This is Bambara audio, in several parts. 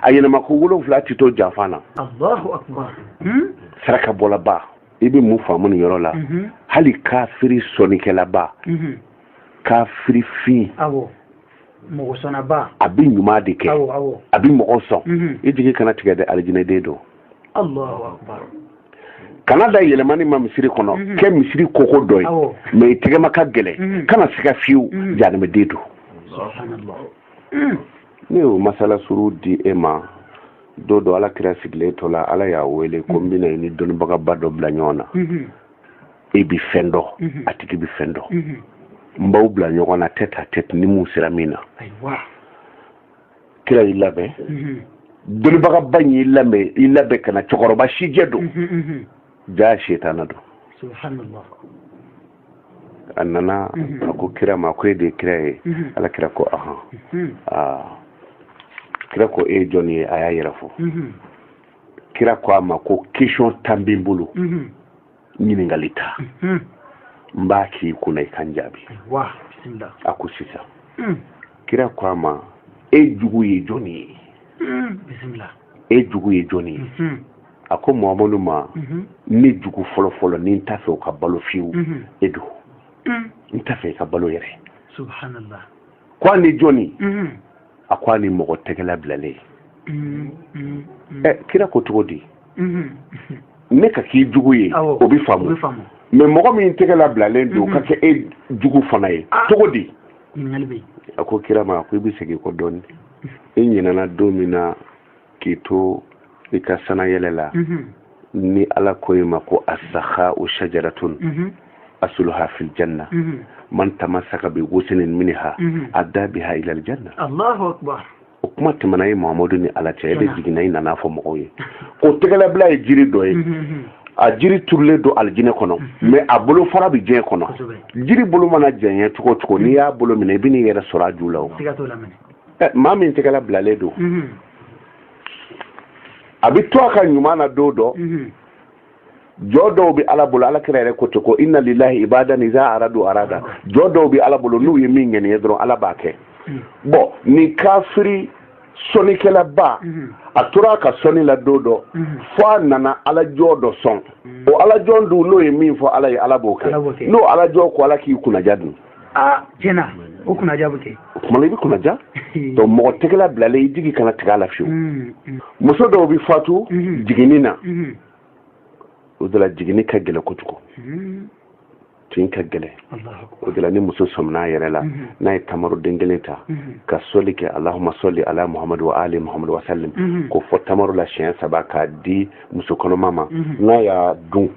ayena makugulu flati to jafana Allahu akbar saraka bola ba ibi mu famu ni yoro la hali kafiri sonikela ba kafiri fi awo mo sona ba abi nyuma de ke awo abi mo so ejigi kana tigade aljina de do Allahu akbar kana da yelemani ma misiri kono ke misiri koko doy me tige maka gele kana sika fiu jana me dedo subhanallah ni o masala suru di ema do ala kira sigle to la ala ya wele kombina ni don baga bado bla nyona e bi fendo atiki bi fendo mbaw bla nyona tete a tete ni musiramina aywa kira ilabe don baga banyi ilabe kana chokoroba shijedo ja shetana do subhanallah annana ko kira ma ko de kira ala kira ko kira ko e joni aya yirafo kira ko ama ko kishon tambimbulu nyini ngalita mbaki kuna ikanjabi wa bismillah akusisa kira ko ama e jugu ye joni bismillah e jugu ye joni ako muhammadu ma ni jugu folo ni ntafe o ka balo fiu edo ntafe ka balo yere subhanallah kwa ni joni akwa ni mogo tegela blale kira ko togodi ne ka ki jugu ye obi famu me mogo mi tegela blale do ka ke e jugu fana ye togodi ngalbe ako kira ma ko bi segi ko don enyina na domina kito ikasana yelela ni ala koyima ko as-sakha shajaratun asluha fil janna man tamassaka bi ghusnin minha adda biha ila al janna Allahu akbar kuma tamana yi Muhammadu ni ala ta yede jigina ina na fo moye ko tegala bla e jiri do a jiri turle do aljine kono mais a bolo fara bi je kono jiri bolo mana jenye tuko ni ya bolo mine bini yera sura julaw mami tegala bla le do abi to aka nyumana dodo jodo bi ala bolo ala kire ko to ko inna lillahi ibadan iza arada jodo bi ala bolo nu yemi ngene yedro ala bake bo ni kafiri soni kala ba atura ka soni la dodo fo nana ala jodo son o ala jondu no yemi fo ala ya ala boke no ala jo ko ala ki kuna jadu jena o kuna jabuke kuma bi kuna ja to mo tegala blale digi kana tegala fiu muso do bi fatu jiginina udala jigini ka gele kutuko tin ka gele udala ni muso somna yerela na tamaru dengeleta ka solike allahumma salli ala muhammad wa ali muhammad wa sallim ko fo tamaru la chien sabaka di muso kono mama na ya dun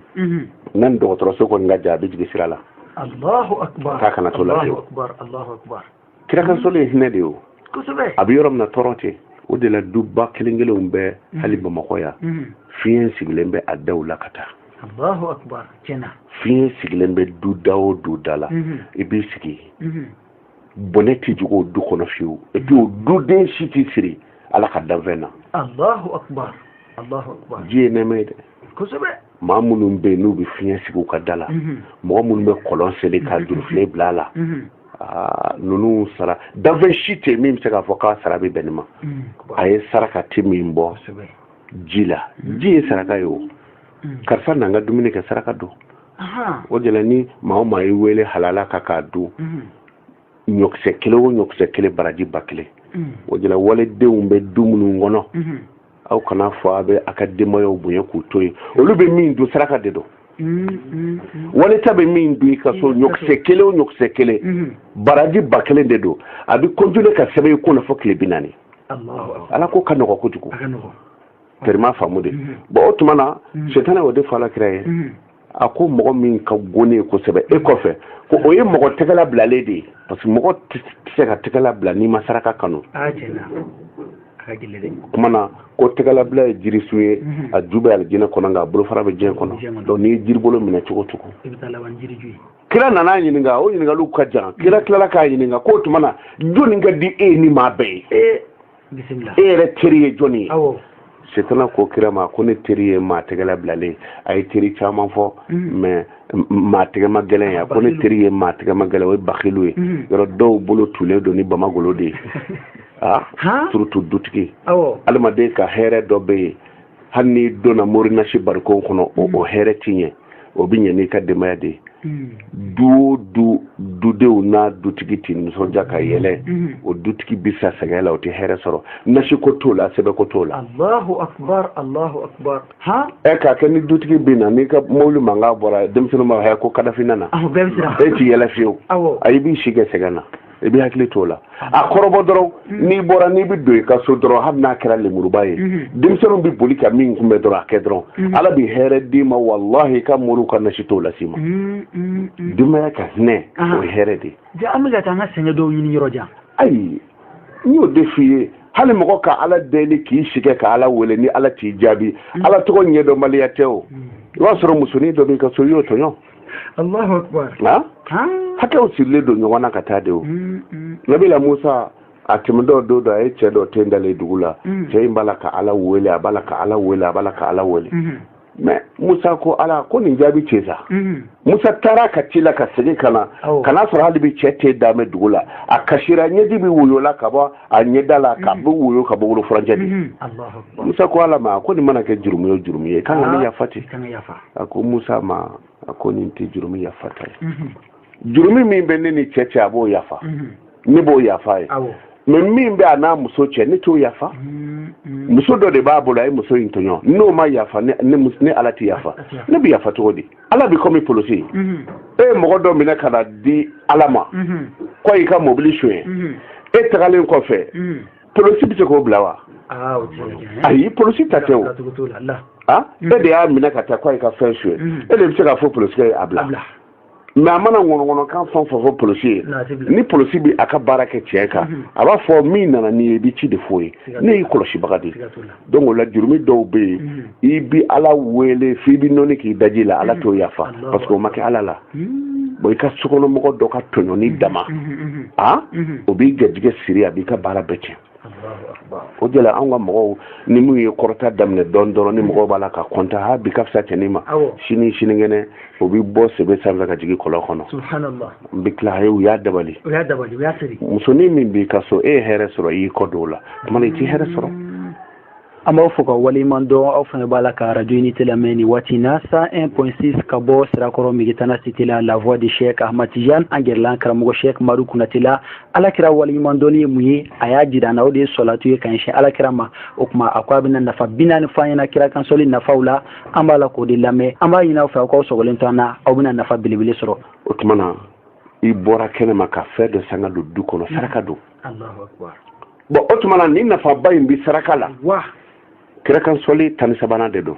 nan do tro so ko ngaja bi jigi sirala Allahu akbar ka kana to la Allahu akbar kira kan sole hinede o ko sobe abi yorom na torote udala dubba kelengelo umbe haliba makoya fiyen siglembe adawla kata Allahu akbar jena fiyen siglembe dudala ibi sigi boneti jugo du kono fiu e bi du den shiti siri ala ka davena Allahu akbar je ne mede ko sobe mamunu be no bi fiyen sigu ka dala mo mun be kolon sele ka dur fle blala nunu sara daven shite mim se ka foka sara be benima ay saraka timimbo jila ji saraka yo karfa nanga dumini ka saraka do o jela ni ma yi wele halala ka ka do nyokse kele baraji bakle o jela wale de umbe dumunu ngono aw kana fo abe akademo yo bunye ku toyi olube min do saraka de do wale tabe min do ka so nyokse kele baraji bakle de do abi konjule ka sebe ko na fo kele binani ala ko kanoko ko juko terima famude bo otumana shetana wode fala kraye ako mogo min ka gone ko sebe e ko fe ko oye mogo tegala blale de parce que mogo tseka tegala bla ni masaraka kanu ajena agile de kumana ko tegala bla jiri suye a jube al jina kono nga bulu farabe jen kono do ni jiri bolo mina chuko ibitala wan jiri juyi kila nana yininga o yininga lu ka jan kila ka yininga ko tumana joni nga di e ni mabe bismillah e re teriye joni awo setana ko kira ma ko ne teri ye ma tegala bilale ay teri caman fo mais ma tegama gelen ya ko ne teri ye ma tegama gelen o bakhilu ye yoro do bolo tule do ni bamagolo de surtout dutiki alma de ka here do be hanni dona morina shi barko kono o here tinye o binye ni ka demaya de du de na dutiki tin so jaka yele o dutiki bisa sagala o ti here soro na shi ko tola sebe ko tola Allahu akbar ha e ka ken dutiki bina ni ka mawlu manga bora dem sunu ma ha ko kada finana bebsira e ti yele fiu ayi bi shige sagana e bi hakli tola a korobo doro ni bora ni bi do ka so doro hamna kala le murubaye dem sunu bi bolika min kumbe doro akedro ala bi here di ma wallahi ka muru kana shi tola sima duma ka ne o here di ja amiga tanga senga do yini roja ai ni o defiye hali mɔgɔ ka ala deli k'i sigi ka ala wele ni ala t'i jaabi ala tɔgɔ ɲɛ dɔ maliya tɛ o i b'a sɔrɔ musonin dɔ b'i ka so i y'o tɔɲɔ Allahu akbar hakɛw sirilen don ɲɔgɔn na ka taa de o nabila Musa a tɛmɛdɔ don dɔ a ye cɛ dɔ ten dalen dugu la cɛ in b'a la ka ala wele a b'a la ka ala wele a b'a la ka ala wele mais Musa ko ala ko nin jaabi cɛ sa Musa taara ka ci la ka segin ka na kana sɔrɔ hali bi cɛ tɛ dame dugu la a kasira ɲɛji bi woyo la ka bɔ a ɲɛda la ka bɛ woyo ka bɔ wolo furancɛ de Musa ko ala ma ko nin mana kɛ jurumu ye jurumu ye kan ka ne yafa ten a ko Musa ma a ko nin tɛ jurumu yafa ta ye jurumi min bɛ ne ni cɛ cɛ a b'o yafa ne b'o yafa ye mais min bɛ a n'a muso cɛ ne t'o yafa muso dɔ de b'a bolo a ye muso in tɔɲɔ n'o ma yafa ne ala tɛ yafa ne bɛ yafa cogo di ala bi komi polisi e ye mɔgɔ dɔ minɛ ka na di ala ma ko i ka mobili soɲɛ e tagalen kɔfɛ polisi bɛ se k'o bila wa ayi polisi ta tɛ o e de y'a minɛ ka taa ko i ka fɛn soɲɛ e de bɛ se k'a fɔ polisi ye a bila mais a mana ŋɔnɔŋɔnɔ kan fɛn fɔ polisi ye ni polisi bi a ka baara kɛ cɛ kan a b'a fɔ min nana n'i ye i bɛ ci de f'o ye ne y'i kɔlɔsibaga de donc o la jurumi dɔw bɛ yen i bi ala wele f'i bi nɔni k'i daji la ala t'o yafa parce que o ma kɛ ala la bon i ka sokɔnɔmɔgɔ dɔ ka tɔɲɔni dama o b'i garijɛgɛ siri a b'i ka baara bɛɛ tiɲɛ o de la an ka mɔgɔw ni min ye kɔrɔta daminɛ dɔɔnin dɔrɔn ni mɔgɔw b'a la ka kɔnta ha bi ka fisa cɛnin ma sini sinikɛnɛ o bɛ bɔ sɛbɛ sanfɛ ka jigin kɔlɔn kɔnɔ n bɛ tila u y'a dabali musonin min b'i ka so e ye hɛrɛ sɔrɔ i y'i kɔ don o la tuma i t'i hɛrɛ sɔrɔ an b'aw fɔ ka waleɲuman dɔn aw fana b'a la ka radio unité lamɛn ni waati in na 101.6 ka bɔ sirakɔrɔ Migitana cité la la voix de Cheikh Ahmad Tidiane an gɛrɛla an karamɔgɔ Cheikh Madu Kunate la alakira waleɲuman dɔnni ye mun ye a y'a jira an na o de ye sɔlatu ye ka ɲɛsin alakira ma o tuma a ko a bɛna nafa 40 fɔ an ɲɛna kira kansɔli nafaw la an b'a la k'o de lamɛn an b'a ɲini aw fɛ aw k'aw sɔgɔlen to an na aw bɛna nafa belebele sɔrɔ o tuma na i bɔra kɛnɛma ka fɛn dɔ sanga don du kɔnɔ saraka don bon o tuma na ni nafaba in bi saraka la kira kan sɔli 13 de don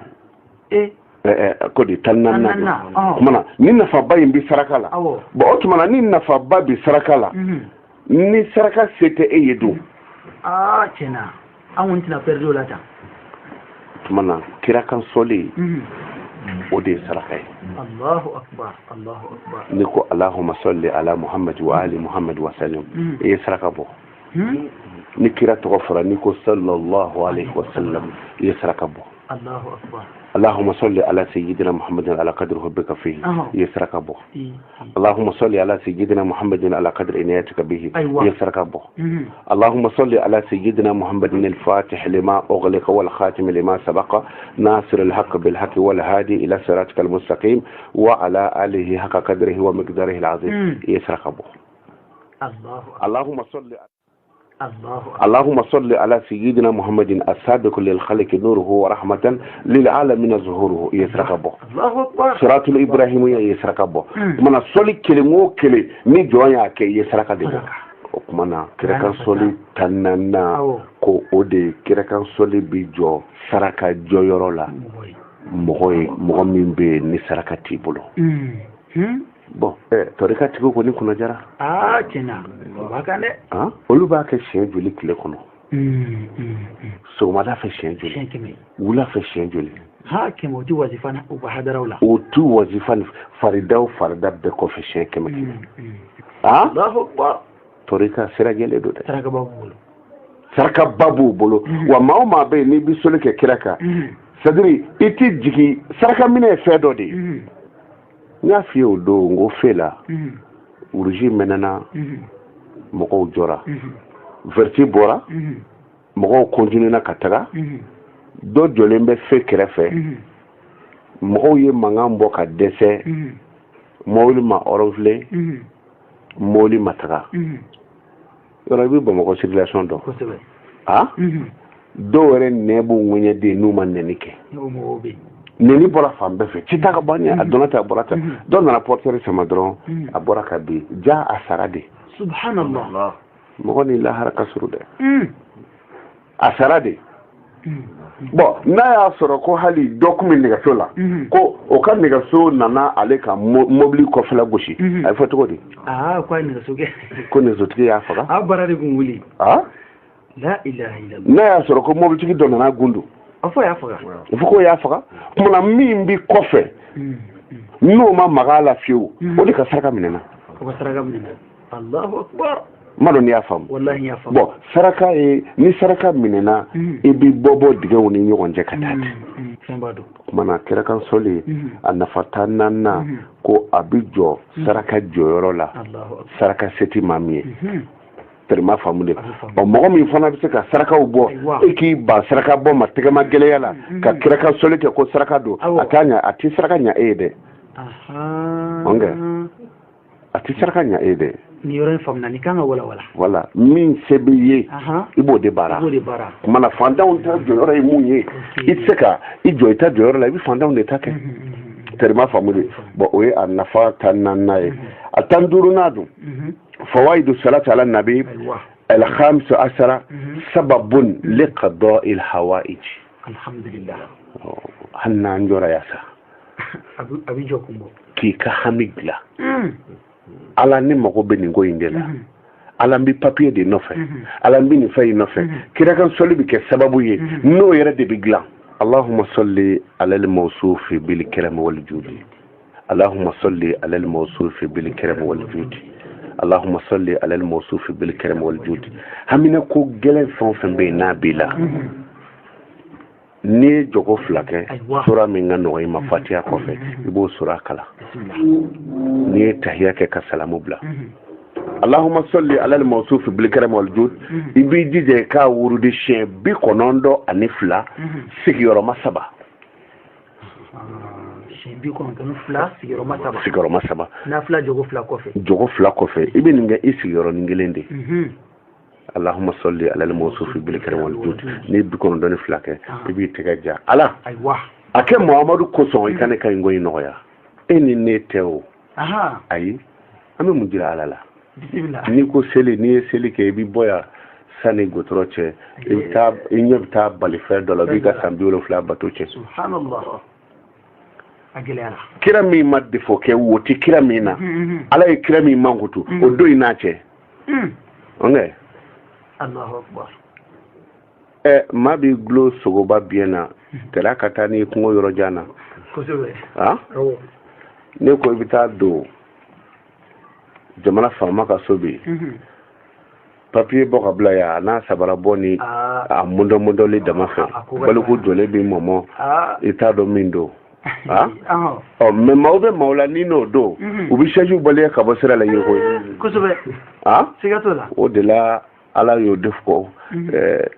ko di 14 don kumana ni nafaba in bi saraka la bon o tuma na ni nafaba bi saraka la ni saraka se tɛ e ye don tiɲɛna an kɔni tɛna perdre o la tan tuma na kira kan sɔli o de ye saraka ye Allahu akbar ni ko Allahumma salli ala Muhammad wa ali Muhammad wa sallim e ye saraka bɔ ni kira tɔgɔ fɔra ni ko sallallahu alayhi wa sallam i ye saraka bɔ Allahu akbar Allahumma salli ala sayyidina Muhammadin ala qadri hubbika fihi i ye saraka bɔ Allahumma salli ala sayyidina Muhammadin ala qadri inayatika bihi i ye saraka bɔ Allahumma salli ala sayyidina Muhammadin al-fatih lima ughliqa wal khatim lima sabaqa nasir al-haqq bil haqq wal hadi ila siratikal mustaqim wa ala alihi haqqa qadrihi wa miqdarihi al-azim i ye saraka bɔ Allahumma salli اللهم صل على سيدنا محمد السابق للخلق نوره ورحمة للعالمين ظهوره يسرقبه صراط الإبراهيمية يسرقبه من صلي كلمة كلمة نجوا كي يسرقبه mana kira kan soli tanana ko ode kira kan soli bi jo saraka joyoro la mɔgɔ min be ni saraka ti bolo bon torika tigo ko ni kuna jara tiɲɛna o b'a kan dɛ olu b'a kɛ siɲɛ joli tile kɔnɔ sɔgɔmada fɛ siɲɛ joli wula fɛ siɲɛ joli kɛmɛ o ti wazifa u ka hadaraw la o tu wazifa farida bɛɛ kɔfɛ siɲɛ kɛmɛ torika sira gɛlɛn don dɛ saraka b'aw bolo saraka babu bolo wa maa o maa bɛ ni bi soli kɛ kira kan c'est-à-dire i ti jigi saraka minɛ ye fɛn dɔ de ye n y'a f'i ye o don n ko fɛ la uruji mɛnɛna mɔgɔw jɔra verti bɔra mɔgɔw continuera ka taga dɔ jɔlen bɛ fɛ kɛrɛfɛ mɔgɔw ye mankan bɔ ka dɛsɛ mɔbili ma ɔrɔnfile mɔbili ma taga yɔrɔ i bɛ bamakɔ circulation dɔn dɔw yɛrɛ nɛ b'u ŋɛɲɛden n'u ma nɛni kɛ nɛni bɔra fan bɛɛ fɛ ci ta ka ban a dɔnna ta a bɔra ta dɔw nana porteur sama dɔrɔn a bɔra ka bin ja a sara de subhanallah mɔgɔ ni lahara ka surun dɛ a sara de bon n'a y'a sɔrɔ ko hali dɔ kun bɛ nɛgɛso la ko o ka nɛgɛso nana ale ka mobili kɔfɛla gosi a bɛ fɔ cogo di ko a ye nɛgɛso kɛ ko nɛgɛsotigi y'a faga a baara de kun wuli la ilaha illallah n'a y'a sɔrɔ ko mobilitigi dɔ nana gundu a fɔ y'a faga il faut ko y'a faga kumana min bi kɔfɛ n'o ma maga a la fiyewu o de ka saraka minɛna o ka saraka minɛna Allahu akbar ma dɔn n'i y'a faamu wallahi y'a faamu bon saraka ye ni saraka minɛna i bi bɔ digɛw ni ɲɔgɔn cɛ ka taa ten fɛn b'a dɔn kumana kɛra kan sɔli a nafa ta naaninan ko a bi jɔ saraka jɔyɔrɔ la saraka seti maa min ye tɛrima faamu de mɔgɔ min fana bɛ se ka sarakaw bɔ e k'i ban saraka bɔ ma tɛgɛma gɛlɛya la ka kɛra kan sɔli kɛ ko saraka don a t'a ɲa a ti saraka ɲa e ye dɛ a ti saraka ɲa e ye dɛ ni yɔrɔ in faamuna ni kan ka walawala voilà min se b'i ye i b'o de baara kumana fantanw ta jɔyɔrɔ ye mun ye i tɛ se ka i jɔ i ta jɔyɔrɔ la i bɛ fantanw de ta kɛ tɛrima faamu de bon o ye a nafa ta naaninan ye a tan duurunan dun fawaidu salati ala nabi الخامس عشر سبب لقضاء الحوائج الحمد لله هل نانجورا ياسا أبي جوكم كي كحميغلا ala ni mago bɛ nin ko in de la ala n bi papier de nɔfɛ ala n bi nin fɛn in nɔfɛ kira kan sɔli bɛ kɛ sababu ye n'o yɛrɛ de bɛ dilan allahumma salli ala al-mawsuf bil karam wal judi allahumma salli ala al-mawsuf bil karam wal judi allahumma salli ala al-mawsuf bil karam wal judi hamina ko gɛlɛn fɛn o fɛn bɛ yen n'a b'i la n'i ye jogo fila kɛ sura min ka nɔgɔ i ma fatiha kɔfɛ i b'o sura kala n'i ye tahiya kɛ ka salamu bila allahumma salli ala al-mawsuf bil karam wal jud i b'i jija k'a wurudi siɲɛ 92 sigiyɔrɔma 3 sigiyɔrɔma 3 n'a fila jogo fila kɔfɛ i bɛ nin kɛ i sigiyɔrɔnin kelen de allahumma salli ala al-mawsuf bil karam wal jud ni bi kono doni flake i bi tega ja ala aywa ake muhammadu ko son i kan kay ngoy noya eni ne tew ayi ame mu jira ala la bismillah ni ko seli ni seli ke bi boya sani gotroche i nyobta bali fer do la bi ga sambiolo fla batoche subhanallah agele ala kira mi madde fo ke woti kira mi na ala e kira mi mangutu o do inache onge Allahu akbar ma bi glo sogoba biena tela kata ni kungo yoro jana kosebe ne ko bita do jamana fama ka sobi papier bo ka bla ya na sabara boni a mundo le dama fe baluku jole bi momo ita do mindo mais mawbe mawla ni no do ubi shaju bale ka bosira la yego kosebe sigatola o de la ala yo defko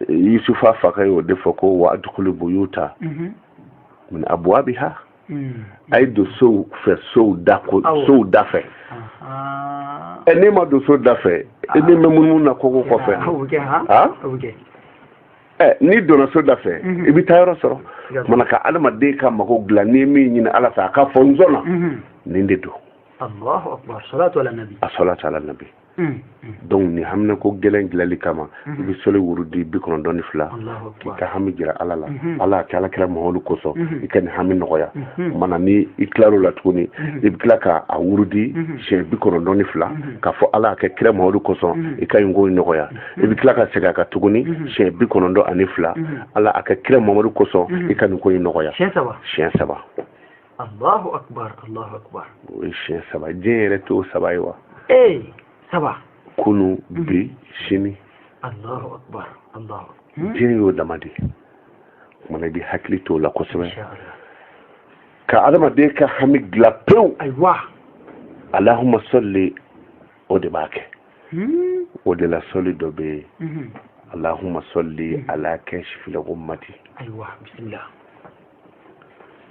yusufa faka yo defko wa adkhulu buyuta min abwabiha ay do so fe so dako so dafe ene ma do so dafe ene memun na koko ko fe ni do na so dafe ibi tayro soro manaka alama de ka mako glani mi ni ala ta ka fonzona ninde do Allahu akbar salatu ala nabi as-salatu ala nabi donc ni hamna ko gelen gilali kama bi sole wurudi bi kono doni fla ka hami jira ala la ala ta ala kala moholu koso ikani hami noya mana ni iklaro la tuni ibkla ka a wurudi she bi kono doni fla ka fo ala ka kala moholu koso ikani ngo noya ibkla ka sega ka tuguni she bi kono do ani fla ala aka kala moholu koso ikani ko noya shen saba Allahu akbar Allahu akbar shen saba jere to sabaiwa saba kunu bi shini Allahu akbar. Allah. Diɲɛ y'o dama de kumana i bɛ hakili to o la kosɛbɛ ka adamaden ka hami dilan pewu ayiwa Allahumma salli o de b'a kɛ o de la sɔli dɔ bɛ yen Allahumma salli ala kashfil ummati ayiwa bismillah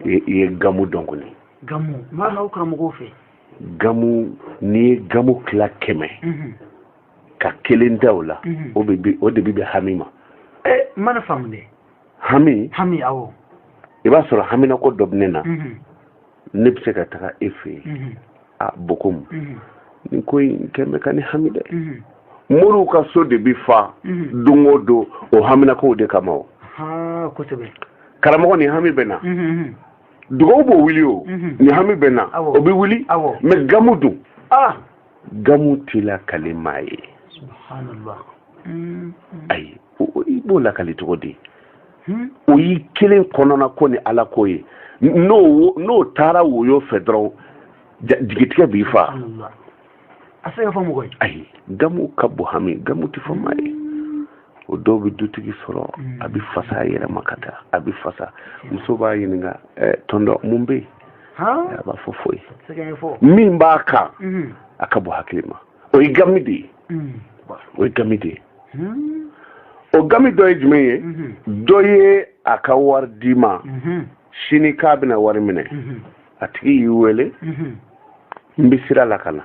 i ye gamu dɔn kɔni gamu maa n'aw karamɔgɔw fɛ gamu n'i ye gamu tila 100 ka kelen da o la o de bɛ bɛn hami ma mana faamu dɛ hami awɔ i b'a sɔrɔ hamina ko dɔ bɛ ne na ne bɛ se ka taga e fɛ yen a bokomu ni ko in kɛmɛ ka ni hami dɛ moriw ka so de bɛ fa don o don o hamina kow de kama o kosɛbɛ karamɔgɔ ni hami bɛ na dugawu b'o wuli o ni hami bɛ na o bɛ wuli mɛ gamu dun gamu t'i la kale maa ye subhanallah ayi i b'o lakali cogo di o y'i kelen kɔnɔna ko ni ala ko ye n'o taara woyo fɛ dɔrɔn jigitigɛ b'i fa a se ka fɔ mɔgɔ ye ayi gamu ka bon hami gamu tɛ fɔ maa ye o dɔw bɛ dutigi sɔrɔ a bɛ fasa a yɛrɛ ma ka taa a bɛ fasa muso b'a ɲininka tɔndɔ mun bɛ yen a b'a fɔ foyi min b'a kan a ka bon hakili ma o ye gami de ye o ye gami de ye o gami dɔ ye jumɛn ye dɔ ye a ka wari d'i ma sini k'a bɛna wari minɛ a tigi y'i wele n bɛ sira la ka na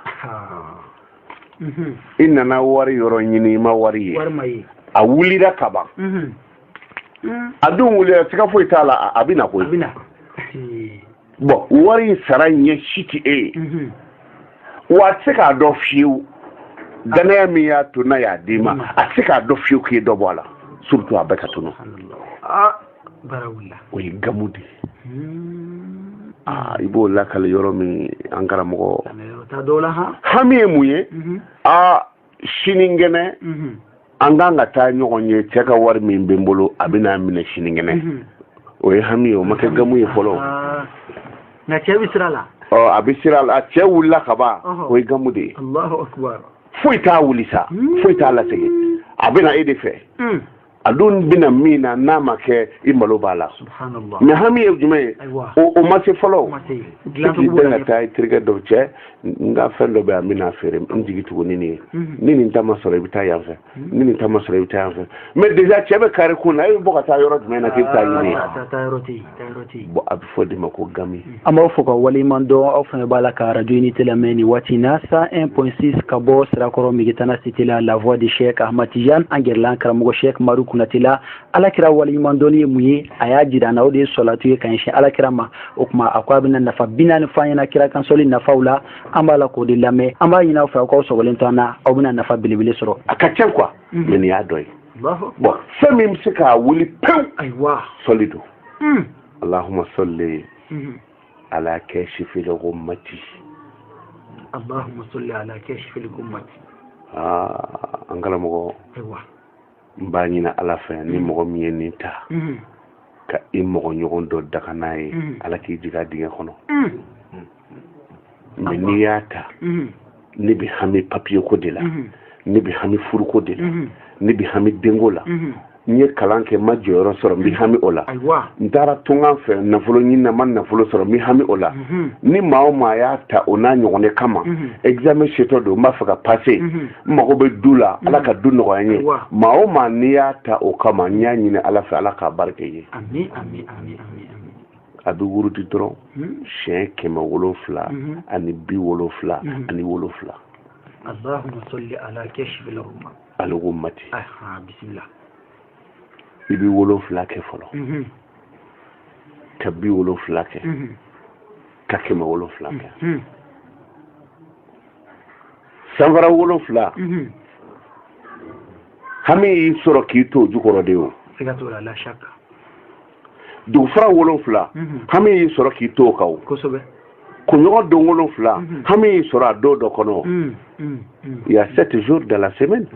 i nana wari yɔrɔ ɲini i ma wari ye a wulira ka ban a dun wulira siga foyi t'a la a bɛ na koyi bɔn wari in sara ɲɛ si tɛ e ye wa a tɛ se k'a dɔn fiyewu danaya min y'a to n'a y'a d'i ma a tɛ se k'a dɔn fiyewu k'i dɔ bɔ a la surtout a bɛɛ ka tunu o ye gamu de i b'o lakale yɔrɔ min an karamɔgɔ hami ye mun ye sinikɛnɛ an kan ka taa ɲɔgɔn ye cɛ ka wari min bɛ n bolo a bɛ n'a minɛ sinikɛnɛ o ye hami ye o ma kɛ gamu ye fɔlɔ nka cɛ bɛ sira la a bɛ sira la cɛ wulila ka ban o ye gamu de ye foyi t'a wuli sa foyi t'a lasegin a bɛ na e de fɛ a dun bɛna min na n'a ma kɛ i malo b'a la mɛ hami ye jumɛn ye o ma se fɔlɔ k'i den ka taa i terikɛ dɔ cɛ n ka fɛn dɔ bɛ yan n bɛna feere n jigi tugu ni nin ye ni nin ta ma sɔrɔ i bɛ taa yan fɛ ni nin ta ma sɔrɔ i bɛ taa yan fɛ mɛ déjà cɛ bɛ kari kun na e bɛ bɔ ka taa yɔrɔ jumɛn na k'i bɛ taa ɲini ye bon a bɛ fɔ de ma ko gami an b'aw fɔ ka waleɲuman dɔn aw fana b'a la ka radio unité lamɛn nin waati in na 101.6 ka bɔ sirakɔrɔ Migitana cité la la voix de Cheikh Ahmad Tidiane an gɛrɛla an karamɔgɔ Cheikh Madu Kunatela alakira waleɲuman dɔnni ye mun ye a y'a jira an na o de ye sɔlatu ye ka ɲɛsin alakira ma o tuma a ko a bɛna nafa 40 fɔ an ɲɛna kira kansɔli nafaw la an b'a la k'o de lamɛn an b'a ɲini aw fɛ aw k'aw sɔgɔlen to an na aw bɛna nafa belebele sɔrɔ a ka ca quoi mais nin y'a dɔ ye bon fɛn min bɛ se k'a wuli pewu sɔli don Allahumma salli ala kashfil ummati Allahumma salli ala kashfil ummati an karamɔgɔ n b'a ɲini ala fɛ ni mɔgɔ min ye nin ta ka i mɔgɔ ɲɔgɔn dɔ daga n'a ye ala k'i jigin a dingɛ kɔnɔ mais n'i y'a ta ne bɛ hami papier ko de la ne bɛ hami furuko de la ne bɛ hami denko la n ye kalan kɛ n ma jɔyɔrɔ sɔrɔ n bɛ hami o la n taara tungan fɛ nafolo ɲini na n ma nafolo sɔrɔ n bɛ hami o la ni maa o maa y'a ta o n'a ɲɔgɔnne kama examen setɔ don n b'a fɛ ka passer n mago bɛ du la ala ka du nɔgɔya n ye maa o maa n'i y'a ta o kama n y'a ɲini ala fɛ ala k'a barika i ye a bɛ wuruti dɔrɔn siɲɛ 770 ani 70 ani 7 Allahumma salli ala kashfil ummati bismillah i bɛ 7 kɛ fɔlɔ ka 70 kɛ ka 770 kɛ sanfara 7 hami y'i sɔrɔ k'i to o jukɔrɔ de o dugufara 7 hami y'i sɔrɔ k'i to o kan o kunɲɔgɔn don 7 hami y'i sɔrɔ a don dɔ kɔnɔ il y a 7 jours dans la semaine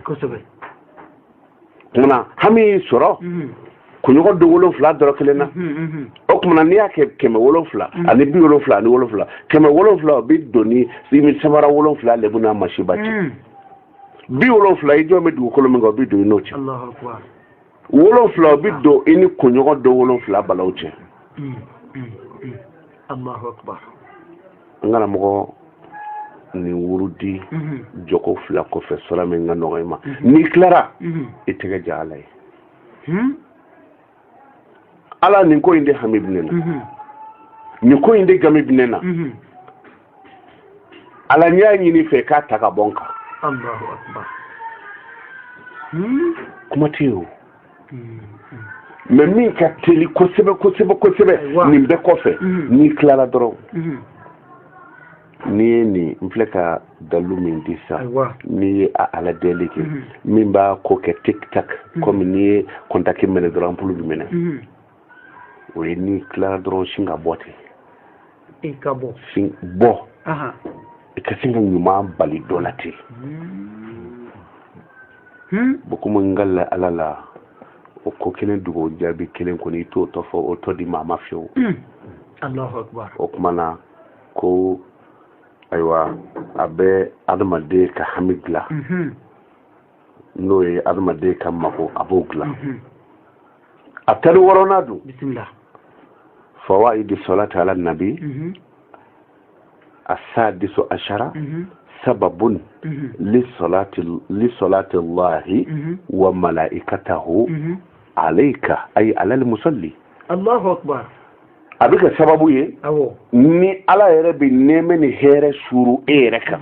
kumana hami y'i sɔrɔ kunɲɔgɔn don 7 dɔrɔn kelen na o kumana n'i y'a kɛ 770 ani 70 ani 7 770 o bɛ don ni sanfara 7 lebu n'a masiba cɛ bi wolonfila i jɔn bɛ dugukolo min kan o bi don i n'o cɛ wolonfila o bi don i ni kunɲɔgɔn dɔ wolonfila balaw cɛ n kana mɔgɔ nin wurudi jɔko fila kɔfɛ sɔrɔ min ka nɔgɔ i ma n'i tilara i tɛgɛ ja ala ye ala nin ko in de hami bɛ ne na nin ko in de gami bɛ ne na ala n'i y'a ɲini fɛ k'a ta ka bɔ n kan kuma tɛ yen o mɛ min ka teli kosɛbɛ kosɛbɛ kosɛbɛ nin bɛɛ kɔfɛ n'i tilara dɔrɔn n'i ye nin n filɛ ka dalu min di sisan n'i ye ala deli kɛ min b'a ko kɛ tic tac komi n'i ye kɔntaki minɛ dɔrɔn ampulu bɛ minɛ o ye n'i tilara dɔrɔn sin ka bɔ ten sin bɔ i ka sin ka ɲuman bali dɔ la ten komi n ka ala la o ko kelen dogo jaabi kelen kɔni i t'o tɔ fɔ o tɔ di maa ma fiyewu o kuma na ko ayiwa a bɛ adamaden ka hami dilan n'o ye adamaden ka mago a b'o dilan a tari wɔɔrɔnan dun fawaidi salati ala nabi asadisu ashara sababun lisolati allahi wa malaikatahu alayka ay ala almusalli Allahu akbar a bɛ kɛ sababu ye ni ala yɛrɛ bɛ nɛɛmɛ ni hɛrɛ suru e yɛrɛ kan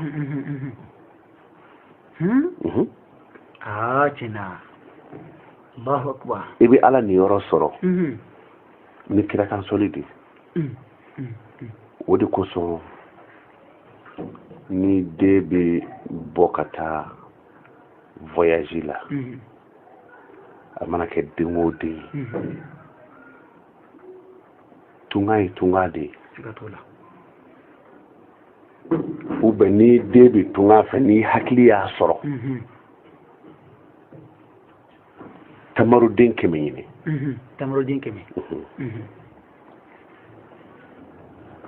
tiɲɛna Allahu akbar i bɛ ala ni yɔrɔ sɔrɔ ni kira kan sɔli de o de kosɔn ni den bɛ bɔ ka taa voyage la a mana kɛ den o den ye tunga ye tunga de ou bien ni den bɛ tunga fɛ ni hakili y'a sɔrɔ tamaruden 100 ɲini tamaruden 100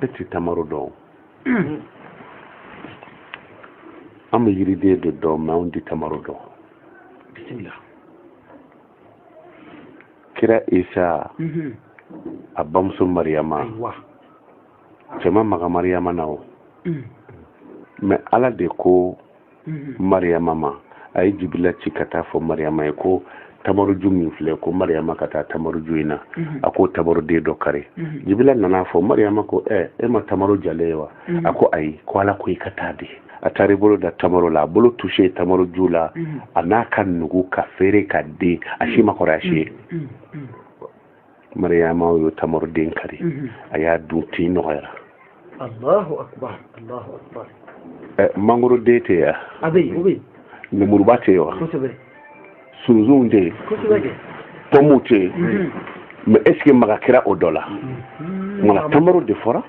ne tɛ tamaro dɔn an bɛ yiriden de dɔn mɛ anw tɛ tamaro dɔn bisimila kira isa a bamuso mariyama cɛma maga mariyama na o mɛ ala de ko mariyama ma a ye jibila ci ka taa fɔ mariyama ye ko tamaruju min filɛ ko mariyama ka taa tamaruju in na a ko tamaruden dɔ kari jibila nana fɔ mariyama ko e ma tamaro jalen ye wa a ko ayi ko ala ko i ka taa de a taara i bolo da tamaro la a bolo touché tamaruju la a n'a ka nugu ka feere ka den a si ma kɔrɔ a si ye mariyama y'o tamaruden kari a y'a dun tin nɔgɔyara Allahu akbar Allahu akbar mangoro den tɛ ya a bɛ yen o bɛ yen lemuruba tɛ wa kosɛbɛ sunsunw tɛ yen pɔmuw tɛ yen mais est ce que maga kɛra o dɔ la nka tamaro de fɔra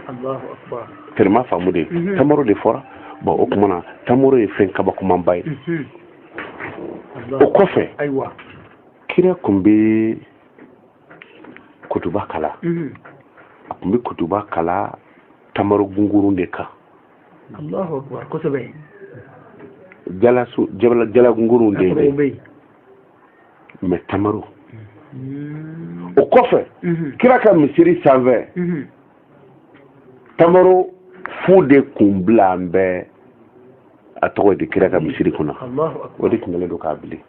Allahu akbar tellement faamu de tamaro de fɔra bon o kuma na tamaro ye fɛn kabakomanba ye o kɔfɛ kira kun bɛ kutuba kala a kun bɛ kutuba kala tamaro gungurun de kan Allahu akbar kosɛbɛ jala gungurun de bɛ mais tamaro o kɔfɛ kira ka misiri sanfɛ tamaro fu de kun bila an bɛ a tɔgɔ de kira ka misiri kɔnɔ o de tun kɛlen don k'a bili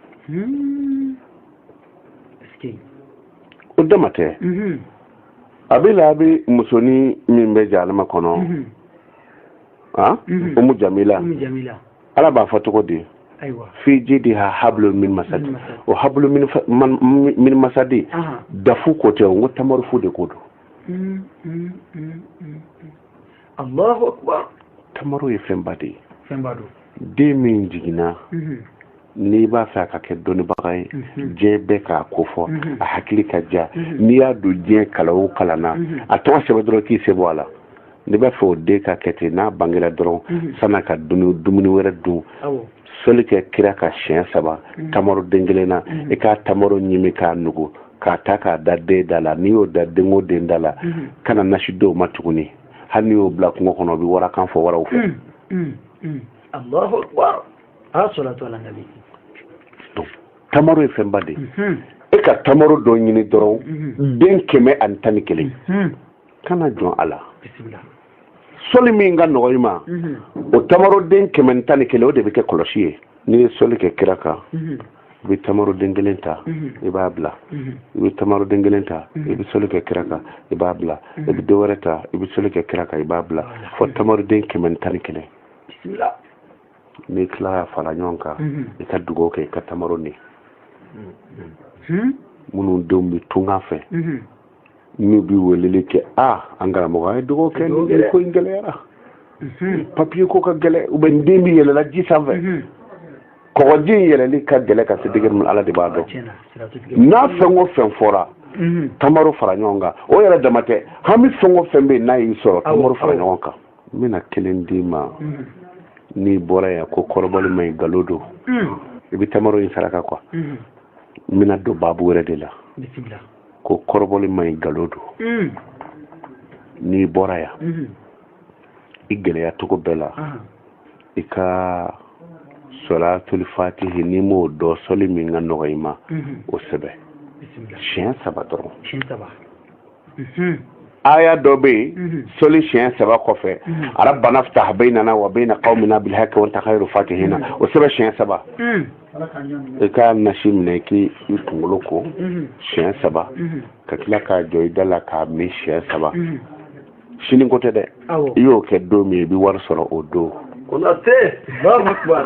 o dama tɛ a bɛ la a bɛ musonin min bɛ jahanama kɔnɔ umu jamila ala b'a fɔ cogo di fi jidiha hablun min masad o hablu min masadi dafu ko tɛ o ko tamaro fu de ko don Allahu akbar tamaro ye fɛnba de ye den min jiginna n'i b'a fɛ a ka kɛ dɔnnibaga ye diɲɛ bɛɛ k'a ko fɔ a hakili ka ja n'i y'a don diɲɛ kalan o kalan na a tɔgɔ sɛbɛn dɔrɔn k'i se bɔ a la n'i b'a fɛ o den ka kɛ ten n'a bangera dɔrɔn san'a ka dumuni wɛrɛ dun soli kɛ kira ka siɲɛ 3 tamaro den kelen na i k'a tamaro ɲimi k'a nugu k'a ta k'a da den da la n'i y'o da den o den da la kana nasi dɔw ma tuguni hali n'i y'o bila kungo kɔnɔ o bɛ warakan fɔ waraw fɛ Allahu akbar salatu ala nabi donc tamaro e femba de e ka tamaro do nyini doron den keme an tan kelen kana jon ala bismillah soli min ga noyima o tamaro den keme tan kelen o de be ke koloshi ni soli ke kiraka bi tamaro dengelenta ibabla bi tamaro dengelenta bi soli ke kiraka ibabla bi dowereta bi soli ke kiraka ibabla fo tamaro den keme tan kelen bismillah ni kila fala nyonka e ka dugo ke ka tamaro ni munu dombi tunga fe ni bi welele ke angara mo ay dugo ke ni ko ingelera papier ko ka gele u ben dembi yele la ji save ko wajin yele li ka gele ka sidigir mun ala de bado na fengo fen fora tamaro fara nyonga o yele damate hami fengo fembe na yi soro tamaro fara nyonga mina kelendima ni bora ya ko korbol may galodo ibi tamaro in saraka quoi mina do babu were de la bismillah ko korbol may galodo ni bora ya igele ya tuko bela ika salatul fatih ni mo do soli mi ngano gayma o sebe bismillah chien sabadoro shin saba aya dobe soli chien saba kofe rabbana ftah bainana wa bain qaumina bil haqq wa anta khairu fatihina o sebe chien saba ka nashim ne ki itungoloko chien saba ka kila ka joydala ka mi chien saba shinin kote de yo ke do mi bi war soro o do ona te Allahu akbar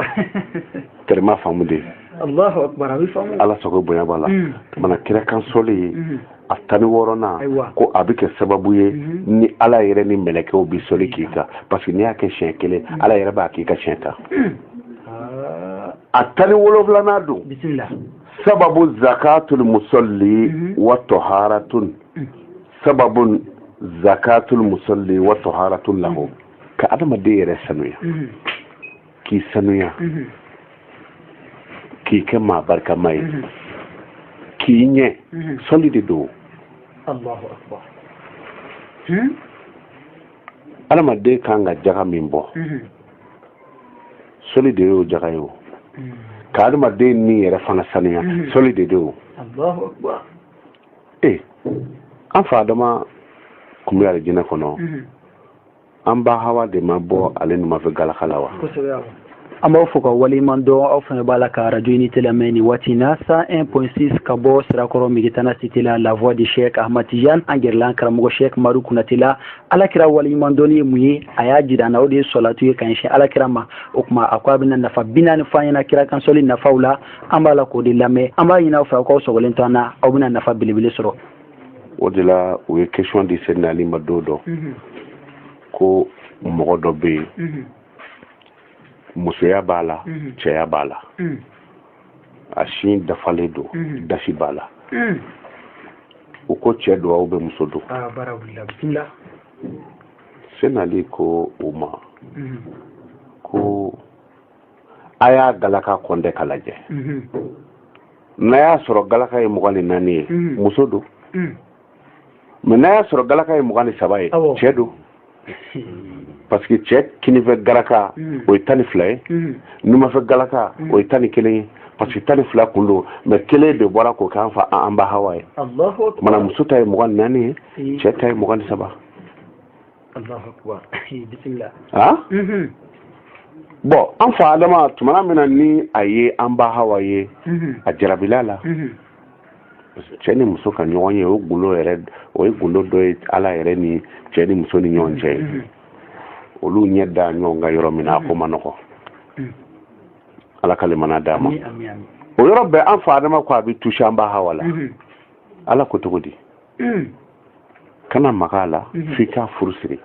terma famude Allahu akbar abi famu ala soko bonya bala mana kira kan soli atani worona ko abike sababu ye ni ala yere ni meleke obi soli kika parce que ni ake shenkele ala yere ba kika shenka atani wolofla na do bismillah sababu zakatul musalli wa taharatun sababun zakatul musalli wa taharatun lahu ka adama de yere sanuya ki sanuya ki kema barka mai ki nye solide do Allahu akbar adama de kanga jaga mimbo solide yo jaga yo ka adama de ni yere fana sanuya solide do Allahu akbar an fa adama kumya da jina kono an ba hawa de mabo ale no mafe galakalawa amma fuka wali man do aw fa bala ka radio unité la meni watina 101.6 kabo sirakoro migitana sitila la voix de Cheikh Ahmad Tidiane angerlan karamugo Cheikh Maru kunatila ala kira wali man do ni muyi aya jida na odi solatu ye kan shi ala kira ma okuma akwa binan nafa binan fa yana kira kan soli na faula ambala ko de lame amba yina fa ko sogolen tana aw binan nafa bilibile soro odila we question di senali madodo ko mogo do be musoya bala cɛya bala a sin dafale do dasi bala o ko cɛ do aw bɛ muso do senali ko o ma ko a y'a galaka kɔnde ka lajɛ n'a y'a sɔrɔ galaka ye 24 ye muso do mais n'a y'a sɔrɔ galaka ye 23 ye cɛ do parce que cɛ kini fɛ galaka o ye 12 ye numa fɛ galaka o ye 11 ye parce que 12 kun do mais kelen de bɔra ko k'an fa an ba hawa ye mana muso ta ye 24 ye cɛ ta ye 23 Allahu akbar bismillah bon an fa adama tumana mina ni a ye an ba hawa ye a jarabila la cɛ ni muso ka ɲɔgɔn ye o gundo yɛrɛ o ye gundo dɔ ye ala yɛrɛ ni cɛ ni muso ni ɲɔgɔn cɛ olu ɲɛ da ɲɔgɔn ka yɔrɔ min na a ko ma nɔgɔ ala ka limana d'a ma o yɔrɔ bɛɛ an fa adama ko a bɛ touché an ba hawa la ala ko cogo di kana maga a la f'i k'a furu siri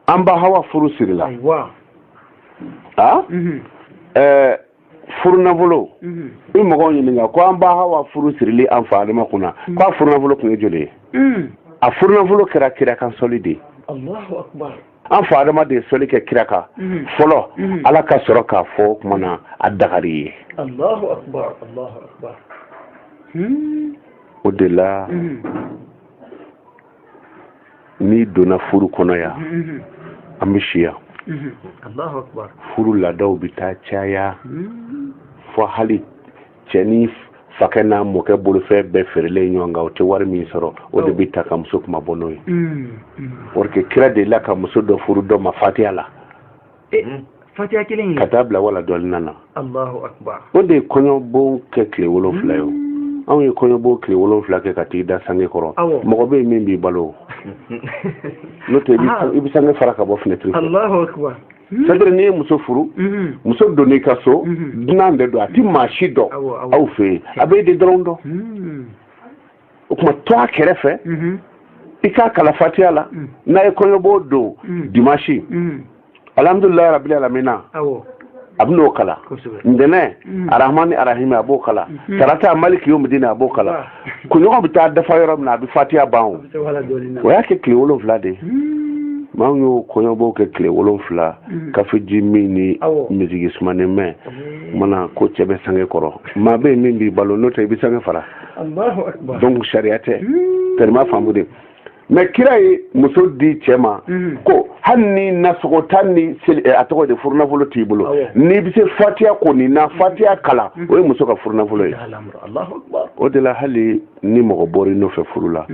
an ba hawa furu siri la furu nafolo i mɔgɔw ɲininka ko an ba hawa furu sirili an fa adama kunna ko a furu nafolo kun ye joli ye a furu nafolo kɛra kira kan sɔli de Allahu akbar an fa adama de ye sɔli kɛ kira kan fɔlɔ ala ka sɔrɔ k'a fɔ kuma na a dagari ye Allahu akbar Allahu akbar o de la n'i donna furu kɔnɔ yan an bɛ si yan Allahu akbar furu laadaw bɛ taa caya fo hali cɛ ni fakɛ n'a mɔkɛ bolofɛn bɛɛ feerelen ɲɔgɔn kan o tɛ wari min sɔrɔ o de bɛ ta ka muso kuma bɔ n'o ye parce que kira de la ka muso dɔ furu dɔ ma fatiya la fatiya kelen ka taa bila wala dɔɔnin na Allahu akbar o de ye kɔɲɔbon kɛ tile 7 ye anw ye kɔɲɔbon tile 7 kɛ ka t'i da sange kɔrɔ mɔgɔ bɛ min b'i balo n'o tɛ i bɛ sange fara ka bɔ fenêtre fɛ Allahu akbar c'est-à-dire n'i ye muso furu muso donn'i ka so dunan de don a ti maa si dɔn aw fɛ yen a bɛ de dɔrɔn dɔn o tuma to a kɛrɛfɛ i k'a kala fatiya la n'a ye kɔɲɔbon don dimanche alhamdulilayi rabbil alamina a bɛ n'o kala ntɛnɛn arahmani arahimi a b'o kala tarata maliki yomidina a b'o kala kunɲɔgɔn bɛ taa dafa yɔrɔ min na a bɛ fatiya ban o y'a kɛ tile 7 de maa y'o kɔɲɔbɔw kɛ tile 7 kafiji min ni misigi sumanen mɛn mana ko cɛ bɛ sange kɔrɔ maa bɛ min b'i balo n'o tɛ i bɛ sange fara donc sariya tɛ tellement faamu de mais kira ye muso di cɛ ma ko hali ni nasogo tan ni a tɔgɔ de furunafolo t'i bolo n'i bɛ se fatiya ko nin na fatiya kalan o ye muso ka furunafolo ye o de la hali ni mɔgɔ bɔra i nɔfɛ furu la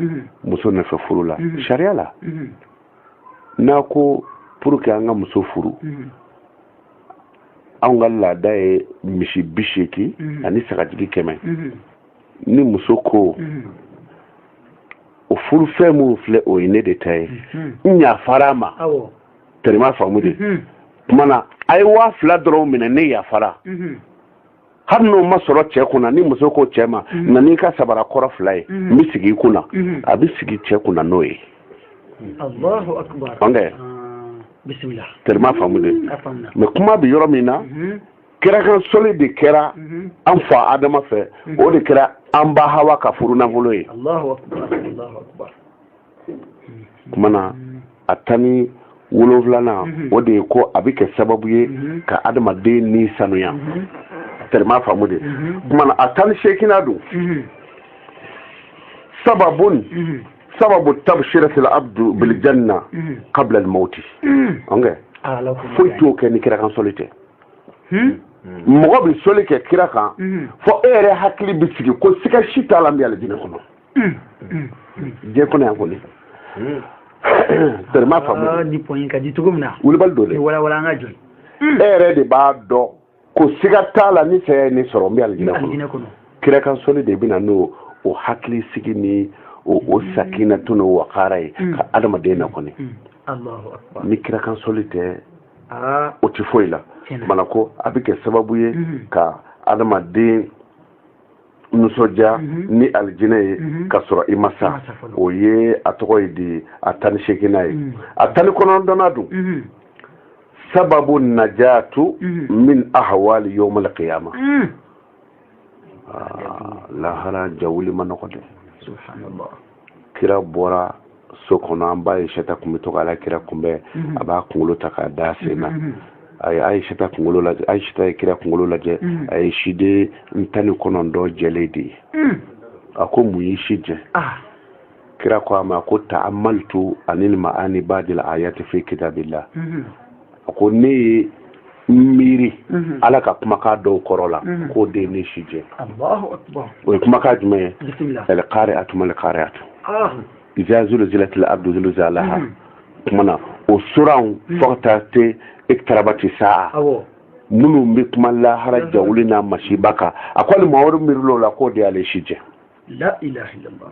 muso nɔfɛ furu la sariya la n'a ko pour que an ka muso furu anw ka laada ye misi 80 ani sagajigi 100 ni muso ko o furu fɛn min filɛ o ye ne de ta ye n yafara ma tellement faamu de kumana a ye 2000 dɔrɔn minɛ ne yafara hali n'o ma sɔrɔ cɛ kunna ni muso ko cɛ ma na n'i ka sabara kɔrɔ 2 ye n bɛ sigi i kunna a bɛ sigi cɛ kunna n'o ye Allahu akbar bismillah tellement faamu de mais kuma bɛ yɔrɔ min na kirakan soli de kɛra an fa adama fɛ o de kɛra an ba hawa ka furu nafolo ye Allahu akbar kumana a 17 o de ye ko a bɛ kɛ sababu ye ka adamaden ni sanuya tellement faamu de kumana a 18 dun sababu tabshirati al-abdu bil janna qabla al-maut onge foyi t'o kɛ ni kirakan soli tɛ mɔgɔ bɛ soli kɛ kira kan fo e yɛrɛ hakili bɛ sigi ko siga si t'a la n bɛ alijinɛ kɔnɔ diɲɛ kɔnɔ yan kɔni tellement faamu ni point ka di cogo min na wulibali dɔ dɛ wala an ka jɔ e yɛrɛ de b'a dɔn ko siga t'a la ni saya ye ne sɔrɔ n bɛ alijinɛ kɔnɔ kirakan soli de bɛ na n'o hakili sigi ni o sakina tun o wakara ye ka adamaden na kɔni ni kirakan soli tɛ o tɛ foyi la mana ko a bɛ kɛ sababu ye ka adamaden nisɔndiya ni alijinɛ ye ka sɔrɔ i ma sa o ye a tɔgɔ ye di a 18 ye a 19 dun sababu najatu min ahwali yawm al-qiyama lahara jawuli ma nɔgɔ dɛ subhanallah kira bɔra so kɔnɔ an b'a ye sata kun bɛ to k'ala kira kunbɛn a b'a kunkolo ta k'a da sen na a ye sata kunkolo lajɛ a ye sata ye kira kunkolo lajɛ a ye siden 19 jɛlen de ye a ko mun y'i si jɛ kira ko a ma ko ta'ammaltu anil ma'ani ba'dil ayati fi kitabillah a ko ne ye miiri ala ka kumakan dɔw kɔrɔ la k'o de ye ne si jɛ o ye kumakan jumɛn ye al-qari'atu mal-qari'atu iza zulzilat al-ardu zilzalaha kumana o suranw fo ka taa se iktarabati sa'a minnu bɛ kuma lahara jawuli n'a masiba kan a ko hali maa wɛrɛ miirila o la k'o de y'ale si jɛ la ilaha illallah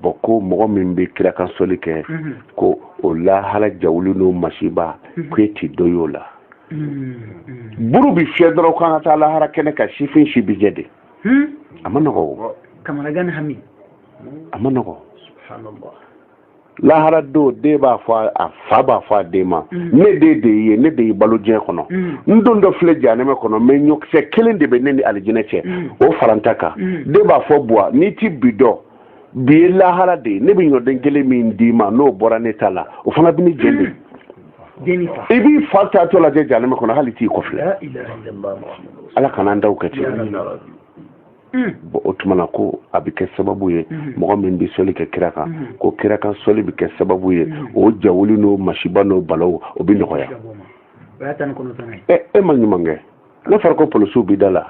bon ko mɔgɔ min bɛ kirakan soli kɛ ko o lahara jawuli n'o masiba k'e ti dɔ y'o la buru bi fiyɛ dɔrɔn k'an ka taa lahara kɛnɛ kan sifin si bi jɛ de a ma nɔgɔ o kamanagan hami a ma nɔgɔ lahara don den b'a fɔ a fa b'a fɔ a den ma ne de ye ne de ye balo diɲɛ kɔnɔ n don dɔ filɛ jahanɛmɛ kɔnɔ mɛ ɲɔkisɛ kelen de bɛ ne ni alijinɛ cɛ o faranta kan den b'a fɔ buwa n'i ti bi dɔn bi ye lahara de ye ne bɛ ɲɔden kelen min d'i ma n'o bɔra ne ta la o fana bɛ ne jɛ de i b'i fa taatɔ lajɛ jahanɛmɛ kɔnɔ hali t'i kɔfilɛ ala kana an daw kɛ ten bon o tumana ko a bɛ kɛ sababu ye mɔgɔ min bɛ sɔli kɛ kira kan ko kira kan sɔli bɛ kɛ sababu ye o jawuli n'o masiba n'o balaw o bɛ nɔgɔya e ma ɲuman kɛ ne fɔra ko polisiw b'i da la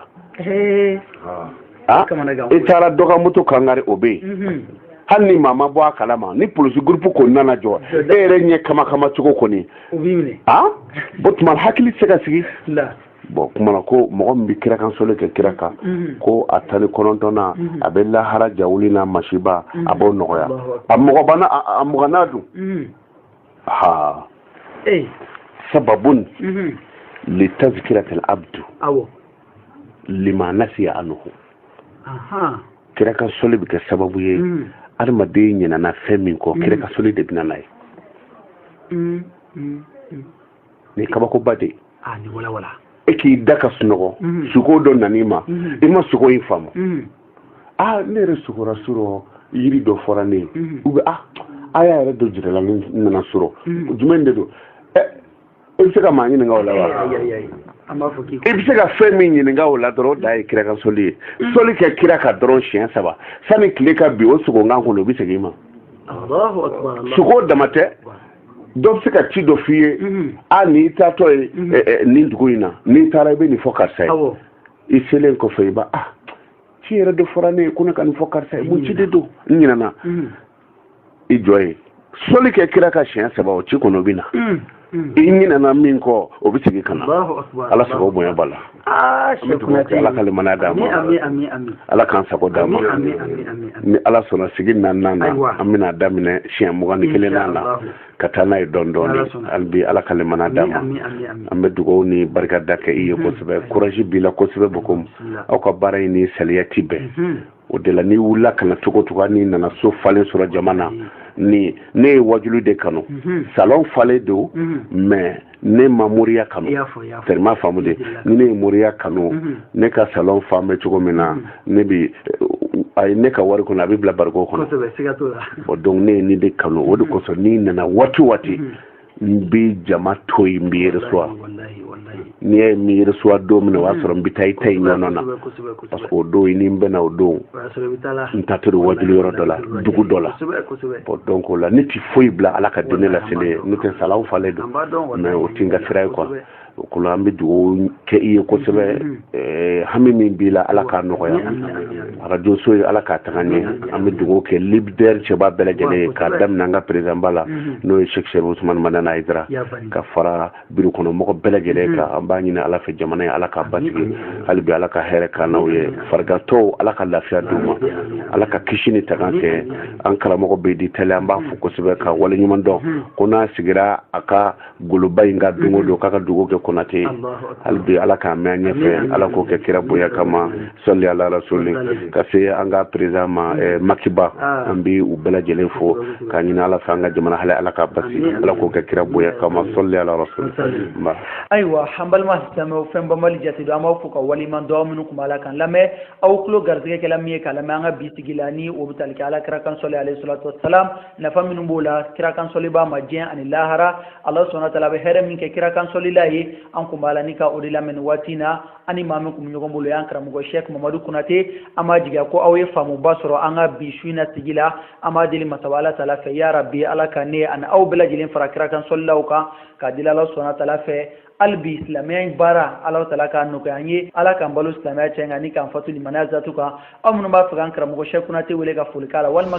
i taara dɔgɔmuso kangari o bɛ yen hali ni maa ma bɔ a kalama ni polisi gurupu ko nana jɔ e yɛrɛ ɲɛ kama cogo kɔni o tuma hakili se ka sigi bon kumana ko mɔgɔ min bɛ kira kan sɔli kɛ kira kan ko a 19 a bɛ lahara jawuli n'a masiba a b'o nɔgɔya a mɔgɔna dun sababun litazkiratil abdu lima nasiya anhu kira kan sɔli bɛ kɛ sababu ye adamaden ɲinana fɛn min kɔ kira kan sɔli de bɛna n'a ye ni kabakoba de ni wala e k'i da ka sunɔgɔ suko dɔ nan'i ma i ma suko in faamu ne yɛrɛ sukora surɔ yiri dɔ fɔra ne ye u bɛ a y'a yɛrɛ dɔ jirala ne nana surɔ jumɛn de don i bɛ se ka maa ɲininka o la wa i bɛ se ka fɛn min ɲininka o la dɔrɔn o da ye kira ka sɔli ye sɔli kɛ kira ka dɔrɔn siɲɛ 3 sani tile ka bi o sogonkan kɔnɔ o bɛ segin i ma suko dama tɛ dɔ bɛ se ka ci dɔ f'i ye n'i taatɔ ye nin dugu in na n'i taara i bɛ nin fɔ karisa ye i selen kɔfɛ i ba ci yɛrɛ de fɔra ne ye ko ne ka nin fɔ karisa ye mun ci de don n ɲinɛna i jɔ ye sɔli kɛ kira ka siɲɛ 3 o ci kɔnɔ o bɛ na i ɲinɛna min kɔ o bɛ segin ka na ala sago bonya b'a la ala ka limaniya d'a ma ala k'an sago d'a ma ni ala sɔnna sigi 4 na an bɛna daminɛ siɲɛ 21 na ka taa n'a ye dɔɔni hali bi ala ka limaniya d'a ma an bɛ dugawu ni barika da kɛ i ye kosɛbɛ courage b'i la kosɛbɛ bokom aw ka baara in ni saliya ti bɛn o de la ni wulila ka na cogo ni nana so falen sɔrɔ jama na ne ye wajulu de kanu salon falen don mais ne ma moriya kanu tellement faamu de ni ne ye moriya kanu ne ka salon faamɛ cogo min na ne bi ne ka wari kɔnɔ a bɛ bila bariko kɔnɔ bon donc ne ye nin de kanu o de kosɔn ni nana waati n bɛ jama to yen n bɛ reçoit n'i ye min reçoit don min na o y'a sɔrɔ n bɛ taa i ta in ɲɔgɔn na parce que o don ni n bɛna o don n ta to wajulu yɔrɔ dɔ la dugu dɔ la bon donc o la ne ti foyi bila ala ka deni lase ne ye n'o tɛ salaw falen don mais o ti n ka sira ye quoi o ko la an bɛ dugawu kɛ i ye kosɛbɛ hami min b'i la ala k'a nɔgɔya arajo so ye ala k'a taga ɲɛ an bɛ dugawu kɛ leader cɛba bɛɛ lajɛlen ye k'a daminɛ an ka président ba la n'o ye Sheikh Sharif Usman Madana Aidara ka fara biro kɔnɔ mɔgɔ bɛɛ lajɛlen kan an b'a ɲini ala fɛ jamana ye ala k'a basigi hali bi ala ka hɛrɛ k'an n'aw ye farigatɔw ala ka lafiya d'u ma ala ka kisi ni tagan kɛ an karamɔgɔ bɛ di tɛlɛ an b'a fɔ kosɛbɛ ka wale ɲuman dɔn ko n'a sigira a ka goloba in ka don o don k'a ka dugawu kɛ konate hali bi ala k'a mɛn ɲɛfɛ ala k'o kɛ kira bonya kama sɔli ala rasuli ka se an ka président ma Makiba an bɛ u bɛɛ lajɛlen fo k'a ɲini ala fɛ an ka jamana hali ala k'a basi ala k'o kɛ kira bonya kama sɔli ala rasuli ayiwa an balima silamɛw fɛn banbali jate don an b'aw fo ka waliman dɔn minnu kun b'a la kan lamɛn aw tulo garizɛgɛ kɛla min ye k'a lamɛn an ka bi sigi la ni o bɛ tali kɛ ala kira kan sɔli alayhi salatu wasalam nafa minnu b'o la kira kan sɔli b'a ma diɲɛ ani lahara ala sɔnna taala bɛ hɛrɛ min kɛ kira kan sɔli la ye an kun b'a la ni ka o de lamɛn nin waati na ani maa min kun bɛ ɲɔgɔn bolo y'an karamɔgɔ Sheikh Mamadu Konate an b'a jigiya ko aw ye faamuba sɔrɔ an ka bi su in na sigi la an b'a deli masaba ala taala fɛ ya rabi ala ka ne ani aw bɛɛ lajɛlen fara kira kan sɔlilaw kan k'a deli ala sɔnna taala fɛ hali bi silamɛya in baara ala taala k'a nɔgɔya an ye ala k'an balo silamɛya cɛ nka ni k'an fatu limaniya zatu kan aw minnu b'a fɛ k'an karamɔgɔ Sheikh Konate wele ka foli k'a la walima